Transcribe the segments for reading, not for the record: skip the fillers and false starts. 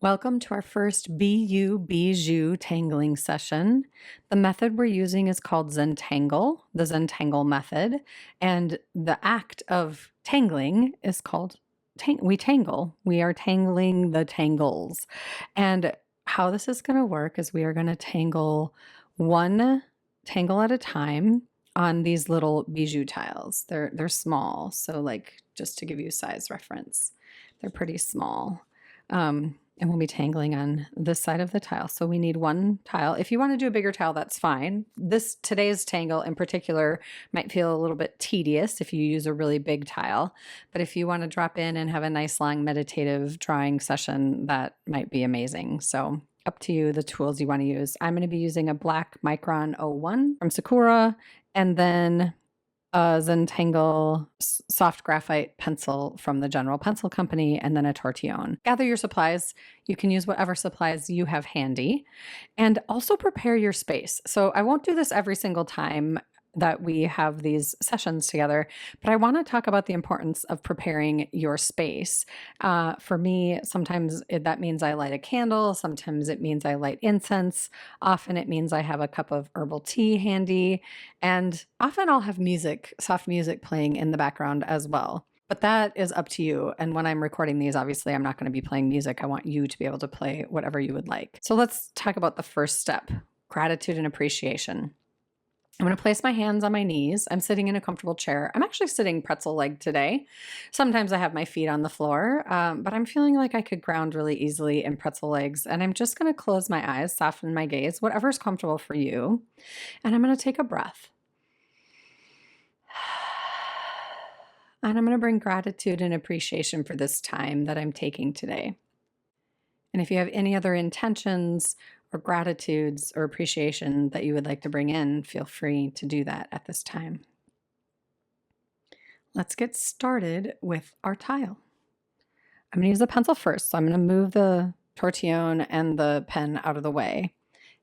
Welcome to our first YOU Bijou tangling session. The method we're using is called Zentangle, the Zentangle Method, and the act of tangling is called we tangle. We are tangling the tangles. And how this is going to work is we are going to tangle one tangle at a time on these little bijou tiles. They're small, so like just to give you size reference, they're pretty small. And we'll be tangling on this side of the tile. So we need one tile. If you want to do a bigger tile, that's fine. Today's tangle in particular might feel a little bit tedious if you use a really big tile. But if you want to drop in and have a nice long meditative drawing session, that might be amazing. So up to you, the tools you want to use. I'm going to be using a black Micron 01 from Sakura, and then a Zentangle soft graphite pencil from the General Pencil Company, and then a tortillon. Gather your supplies. You can use whatever supplies you have handy, and also prepare your space. So I won't do this every single time that we have these sessions together, but I want to talk about the importance of preparing your space. For me, sometimes that means I light a candle. Sometimes it means I light incense. Often it means I have a cup of herbal tea handy. And often I'll have music, soft music playing in the background as well. But that is up to you. And when I'm recording these, obviously I'm not going to be playing music. I want you to be able to play whatever you would like. So let's talk about the first step, gratitude and appreciation. I'm going to place my hands on my knees. I'm sitting in a comfortable chair. I'm actually sitting pretzel-legged today. Sometimes I have my feet on the floor, but I'm feeling like I could ground really easily in pretzel legs. And I'm just going to close my eyes, soften my gaze, whatever's comfortable for you. And I'm going to take a breath. And I'm going to bring gratitude and appreciation for this time that I'm taking today. And if you have any other intentions or gratitudes or appreciation that you would like to bring in, feel free to do that at this time. Let's get started with our tile. I'm going to use the pencil first, so I'm going to move the tortillon and the pen out of the way.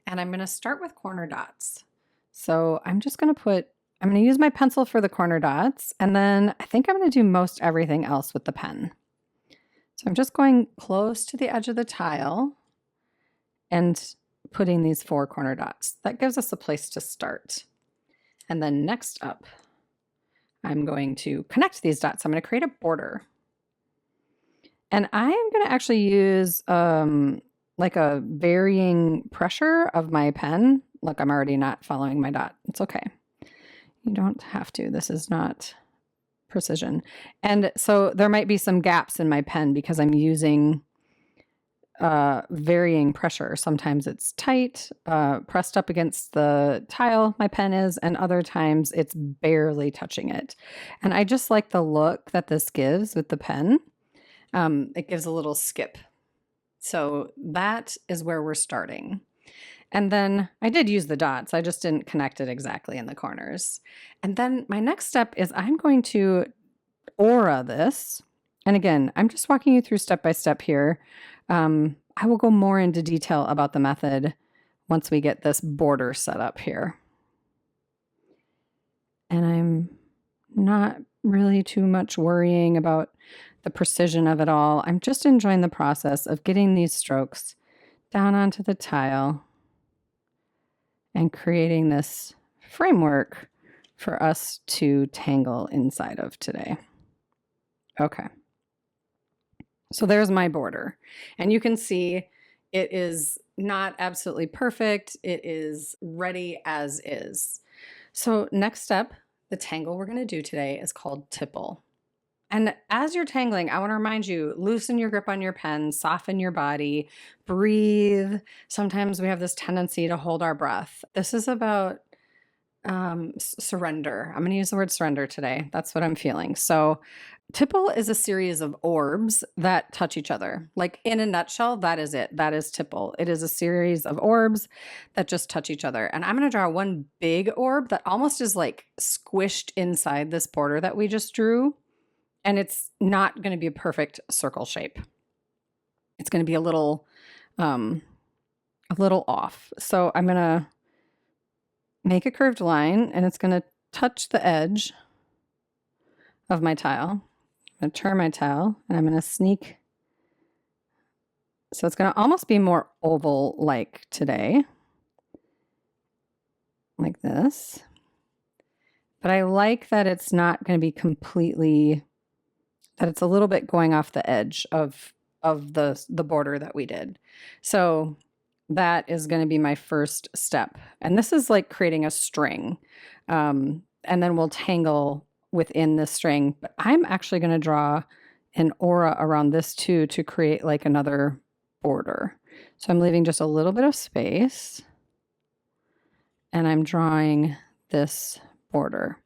And I'm going to start with corner dots. So I'm going to use my pencil for the corner dots, and then I think I'm going to do most everything else with the pen. So I'm just going close to the edge of the tile and putting these 4 corner dots. That gives us a place to start. And then next up, I'm going to connect these dots. I'm going to create a border. And I am going to actually use like a varying pressure of my pen. Look, I'm already not following my dot. It's okay. You don't have to. This is not precision. And so there might be some gaps in my pen because I'm using varying pressure. Sometimes it's tight, pressed up against the tile, my pen is, and other times it's barely touching it. And I just like the look that this gives with the pen. It gives a little skip. So that is where we're starting. And then I did use the dots. I just didn't connect it exactly in the corners. And then my next step is I'm going to aura this. And again, I'm just walking you through step by step here. I will go more into detail about the method once we get this border set up here. And I'm not really too much worrying about the precision of it all. I'm just enjoying the process of getting these strokes down onto the tile and creating this framework for us to tangle inside of today. Okay. So there's my border, and you can see it is not absolutely perfect. It is ready as is. So next step, the tangle we're going to do today is called Tipple. And as you're tangling, I want to remind you, loosen your grip on your pen, soften your body, breathe. Sometimes we have this tendency to hold our breath. This is about surrender. I'm going to use the word surrender today. That's what I'm feeling. So Tipple is a series of orbs that touch each other. Like in a nutshell, that is it. That is Tipple. It is a series of orbs that just touch each other. And I'm going to draw one big orb that almost is like squished inside this border that we just drew. And it's not going to be a perfect circle shape. It's going to be a little off. So I'm going to make a curved line, and it's going to touch the edge of my tile. I'm going to turn my tile, and I'm going to sneak So it's going to almost be more oval-like today, like this. But I like that it's not going to be completely, that it's a little bit going off the edge of the border that we did. So that is going to be my first step. And this is like creating a string. And then we'll tangle within the string. But I'm actually going to draw an aura around this too to create like another border. So I'm leaving just a little bit of space. And I'm drawing this border.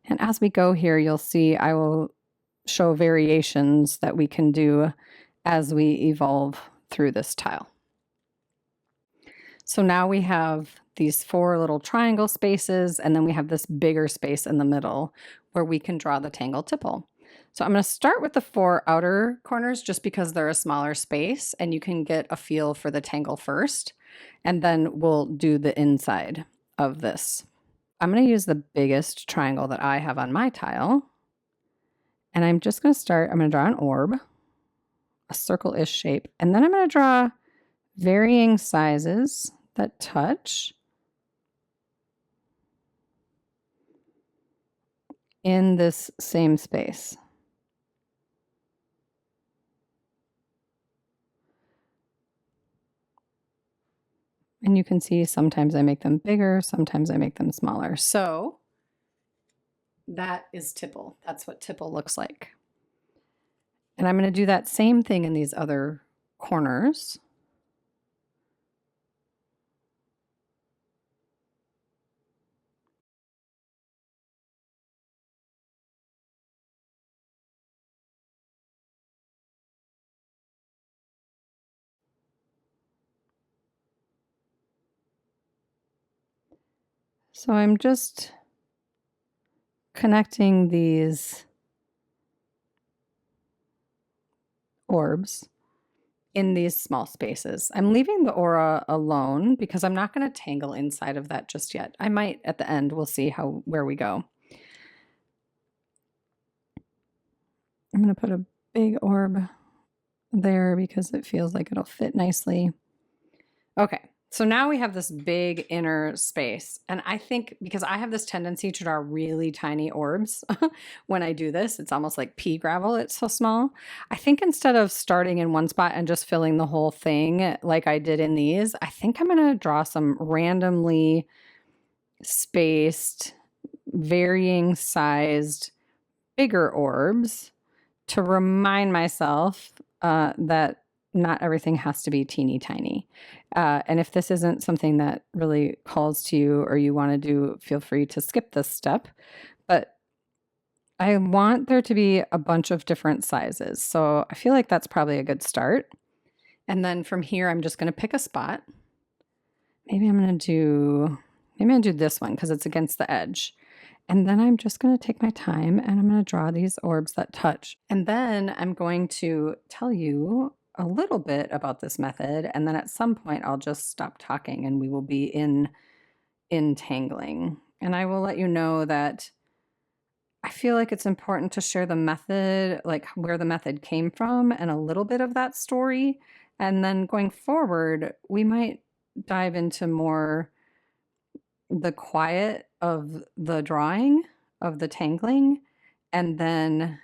And as we go here, you'll see I will show variations that we can do as we evolve through this tile. So now we have these 4 little triangle spaces, and then we have this bigger space in the middle where we can draw the tangle tipple. So I'm going to start with the 4 outer corners just because they're a smaller space and you can get a feel for the tangle first, and then we'll do the inside of this. I'm going to use the biggest triangle that I have on my tile, and I'm just going to start, I'm going to draw an orb, a circle-ish shape, and then I'm going to draw varying sizes that touch in this same space. And you can see sometimes I make them bigger, sometimes I make them smaller. So that is tipple. That's what tipple looks like. And I'm going to do that same thing in these other corners. So I'm just connecting these orbs in these small spaces. I'm leaving the aura alone because I'm not going to tangle inside of that just yet. I might at the end. We'll see where we go. I'm going to put a big orb there because it feels like it'll fit nicely. Okay, so now we have this big inner space. And I think because I have this tendency to draw really tiny orbs when I do this, it's almost like pea gravel, it's so small. I think instead of starting in one spot and just filling the whole thing like I did in these, I think I'm going to draw some randomly spaced, varying sized, bigger orbs to remind myself that not everything has to be teeny tiny. And if this isn't something that really calls to you or you want to do, feel free to skip this step. But I want there to be a bunch of different sizes. So I feel like that's probably a good start. And then from here, I'm just going to pick a spot. Maybe I'm going to do this one because it's against the edge. And then I'm just going to take my time and I'm going to draw these orbs that touch. And then I'm going to tell you a little bit about this method. And then at some point I'll just stop talking and we will be in tangling. And I will let you know that I feel like it's important to share the method, like where the method came from and a little bit of that story. And then going forward, we might dive into more the quiet of the drawing, of the tangling, and then,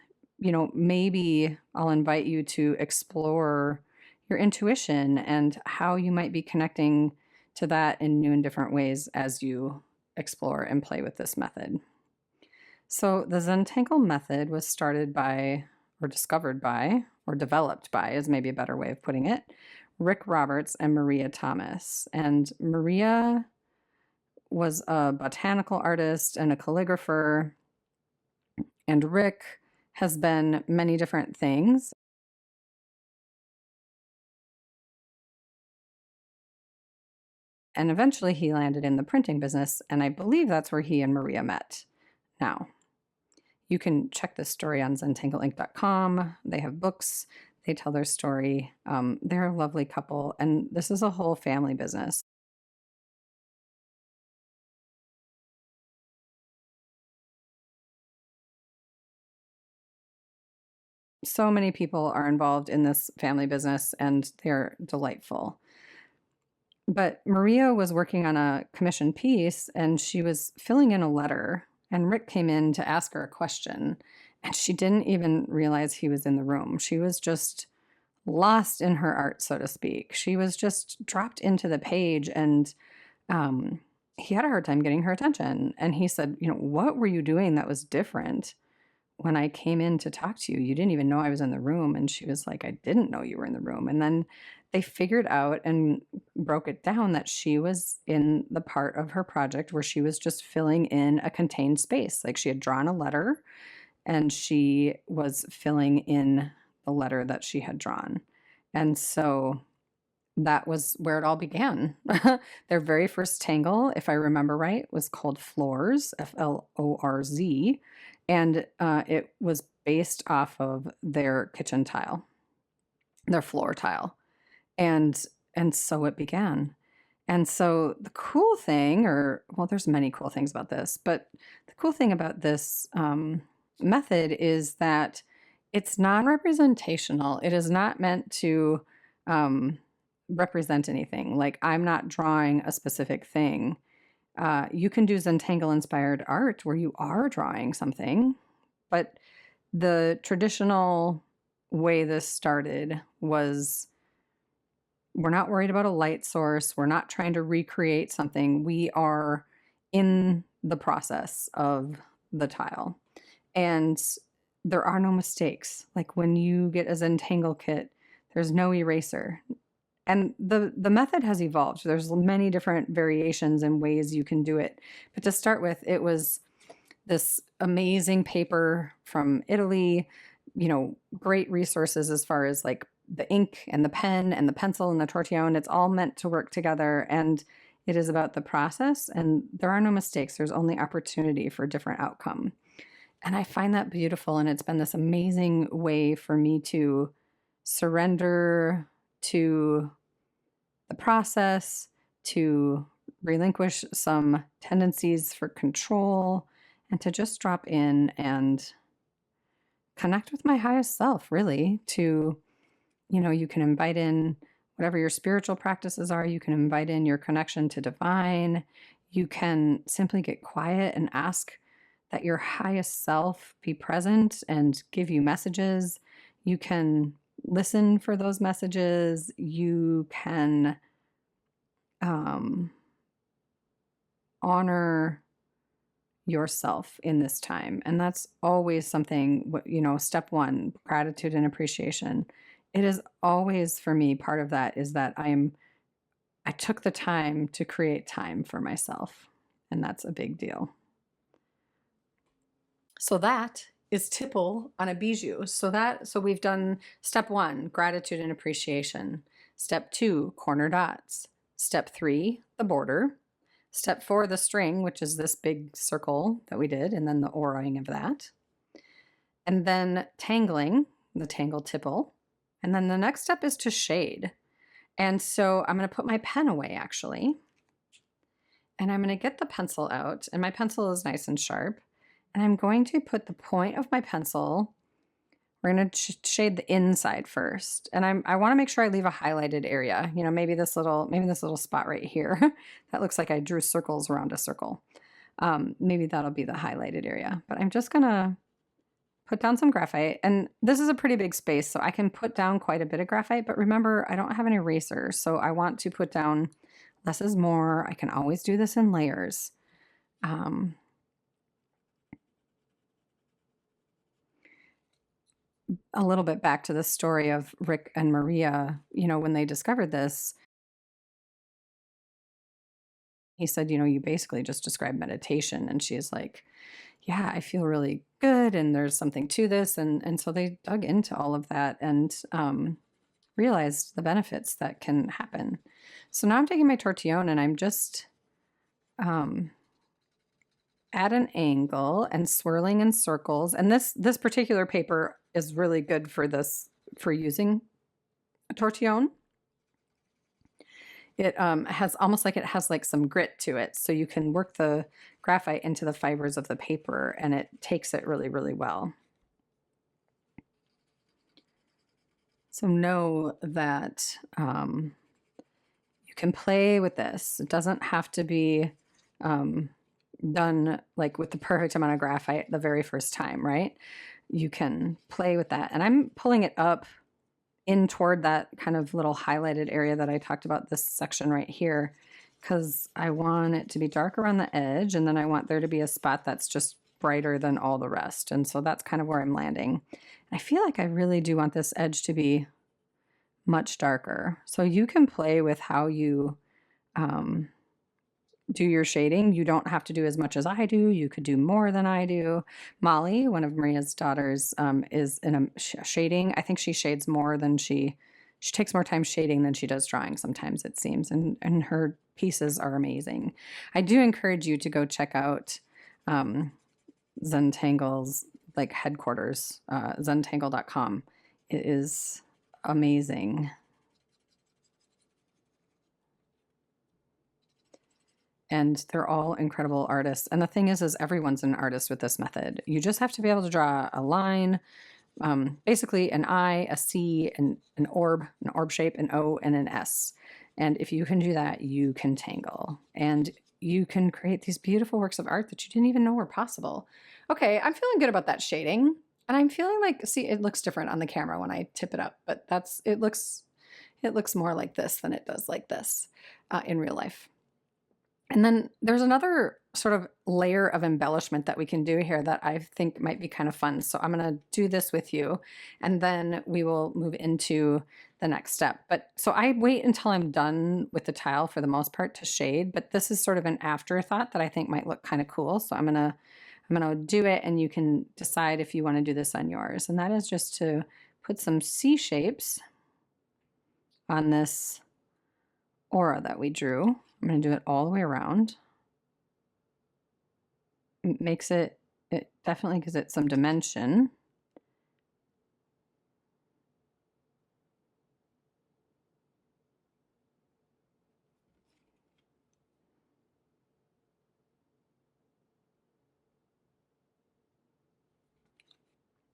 maybe I'll invite you to explore your intuition and how you might be connecting to that in new and different ways as you explore and play with this method. So the Zentangle method was started by, or discovered by, or developed by is maybe a better way of putting it, Rick Roberts and Maria Thomas. And Maria was a botanical artist and a calligrapher, and Rick has been many different things. And eventually he landed in the printing business, and I believe that's where he and Maria met. Now, you can check this story on zentangleinc.com. They have books. They tell their story. They're a lovely couple, and this is a whole family business. so many people are involved in this family business and they're delightful. But Maria was working on a commission piece and she was filling in a letter, and Rick came in to ask her a question, and she didn't even realize he was in the room. She was just lost in her art, so to speak. She was just dropped into the page, and um, he had a hard time getting her attention. And he said, what were you doing that was different when I came in to talk to you? You didn't even know I was in the room. And she was like, I didn't know you were in the room. And then they figured out and broke it down that she was in the part of her project where she was just filling in a contained space. Like, she had drawn a letter and she was filling in the letter that she had drawn. And so that was where it all began. Their very first tangle, if I remember right, was called Floors, Florz, and it was based off of their kitchen tile, their floor tile. And so it began. And so the cool thing, there's many cool things about this, but the cool thing about this method is that it's non-representational. It is not meant to represent anything. Like, I'm not drawing a specific thing. You can do Zentangle inspired art where you are drawing something, but the traditional way this started was, we're not worried about a light source. We're not trying to recreate something. We are in the process of the tile. And there are no mistakes. Like, when you get a Zentangle kit, there's no eraser. And the method has evolved. There's many different variations and ways you can do it. But to start with, it was this amazing paper from Italy, great resources as far as like the ink and the pen and the pencil and the tortillon. It's all meant to work together, and it is about the process, and there are no mistakes. There's only opportunity for different outcome. And I find that beautiful, and it's been this amazing way for me to surrender to the process, to relinquish some tendencies for control, and to just drop in and connect with my highest self, really. To, you can invite in whatever your spiritual practices are. You can invite in your connection to divine. You can simply get quiet and ask that your highest self be present and give you messages. You can listen for those messages. You can honor yourself in this time. And that's always something, step one, gratitude and appreciation. It is always, for me, part of that is that I took the time to create time for myself. And that's a big deal. So that is Tipple on a bijou. So we've done step one, gratitude and appreciation. Step two, corner dots. Step three, the border. Step four, the string, which is this big circle that we did, and then the oraing of that. And then tangling, the tangle tipple. And then the next step is to shade. And so I'm going to put my pen away, actually. And I'm going to get the pencil out, and my pencil is nice and sharp. And I'm going to put the point of my pencil, we're going to shade the inside first. And I want to make sure I leave a highlighted area. Maybe this little spot right here that looks like I drew circles around a circle. Maybe that'll be the highlighted area. But I'm just going to put down some graphite. And this is a pretty big space, so I can put down quite a bit of graphite. But remember, I don't have an eraser, so I want to put down less is more. I can always do this in layers. A little bit back to the story of Rick and Maria, when they discovered this, he said, you basically just described meditation. And she's like, yeah, I feel really good. And there's something to this. And so they dug into all of that and realized the benefits that can happen. So now I'm taking my tortillon and I'm just at an angle and swirling in circles. And this particular paper is really good for this, for using a tortillon. It has almost like it has like some grit to it. So you can work the graphite into the fibers of the paper and it takes it really, really well. So know that you can play with this. It doesn't have to be done like with the perfect amount of graphite the very first time, right? You can play with that. And I'm pulling it up in toward that kind of little highlighted area that I talked about, this section right here, because I want it to be dark around the edge, and then I want there to be a spot that's just brighter than all the rest. And so that's kind of where I'm landing. I feel like I really do want this edge to be much darker. So you can play with how you do your shading. You don't have to do as much as I do. You could do more than I do. Molly, one of Maria's daughters, is in a shading. I think she shades more than she takes more time shading than she does drawing sometimes, it seems, and her pieces are amazing. I do encourage you to go check out Zentangle's like headquarters, zentangle.com. It is amazing. And they're all incredible artists. And the thing is everyone's an artist with this method. You just have to be able to draw a line, basically an I, a C, an orb shape, an O, and an S. And if you can do that, you can tangle. And you can create these beautiful works of art that you didn't even know were possible. Okay, I'm feeling good about that shading. And I'm feeling like, see, it looks different on the camera when I tip it up, but it looks more like this than it does like this in real life. And then there's another sort of layer of embellishment that we can do here that I think might be kind of fun. So I'm going to do this with you, and then we will move into the next step. But so I wait until I'm done with the tile for the most part to shade, but this is sort of an afterthought that I think might look kind of cool. So I'm going to do it, and you can decide if you want to do this on yours. And that is just to put some C shapes on this aura that we drew. I'm going to do it all the way around. It definitely gives it some dimension.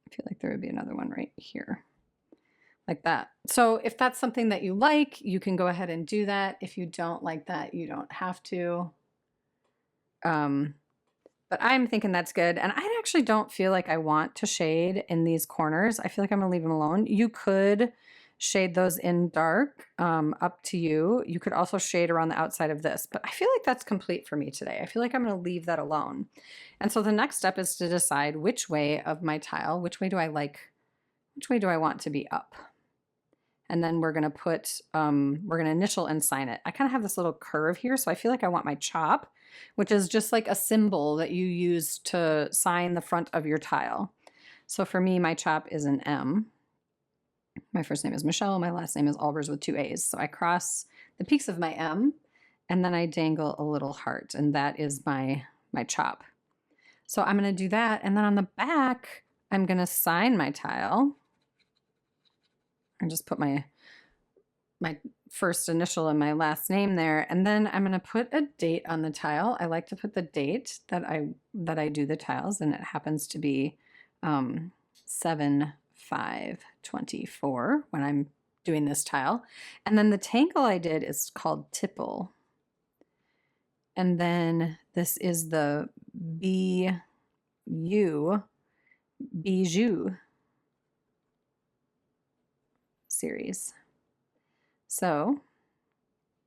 I feel like there would be another one right here, like that. So if that's something that you like, you can go ahead and do that. If you don't like that, you don't have to. But I'm thinking that's good. And I actually don't feel like I want to shade in these corners. I feel like I'm gonna leave them alone. You could shade those in dark, up to you. You could also shade around the outside of this, but I feel like that's complete for me today. I feel like I'm gonna leave that alone. And so the next step is to decide which way of my tile, which way do I want to be up? And then we're gonna put, we're gonna initial and sign it. I kind of have this little curve here, so I feel like I want my chop, which is just like a symbol that you use to sign the front of your tile. So for me, my chop is an M. My first name is Michelle, my last name is Aalbers with 2 A's. So I cross the peaks of my M, and then I dangle a little heart, and that is my chop. So I'm gonna do that, and then on the back, I'm gonna sign my tile. And just put my first initial and my last name there, and then I'm going to put a date on the tile. I like to put the date that I do the tiles, and it happens to be 7/5/24 when I'm doing this tile. And then the tangle I did is called Tipple, and then this is the YOU Bijou series. So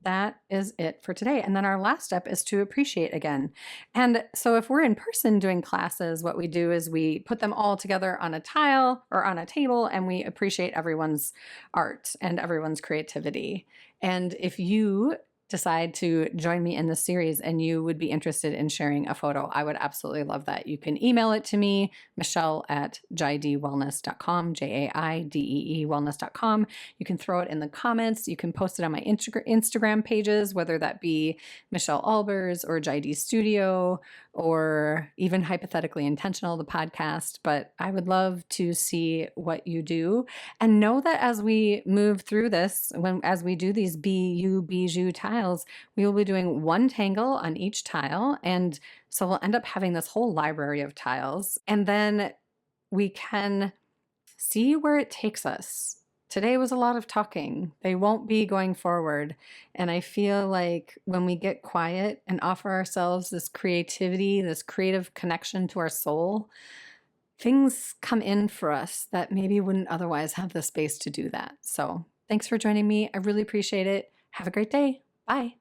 that is it for today. And then our last step is to appreciate again. And so if we're in person doing classes, what we do is we put them all together on a tile or on a table, and we appreciate everyone's art and everyone's creativity. And if you decide to join me in this series and you would be interested in sharing a photo, I would absolutely love that. You can email it to me, michelle@jaidewellness.com, JAIDEE wellness.com. You can throw it in the comments. You can post it on my Instagram pages, whether that be Michelle Aalbers or JD Studio, or even Hypothetically Intentional, the podcast. But I would love to see what you do, and know that as we move through this, as we do these YOU Bijou tiles, we will be doing one tangle on each tile. And so we'll end up having this whole library of tiles, and then we can see where it takes us today was a lot of talking. They won't be going forward. And I feel like when we get quiet and offer ourselves this creativity, this creative connection to our soul, things come in for us that maybe wouldn't otherwise have the space to do that. So thanks for joining me. I really appreciate it. Have a great day. Bye.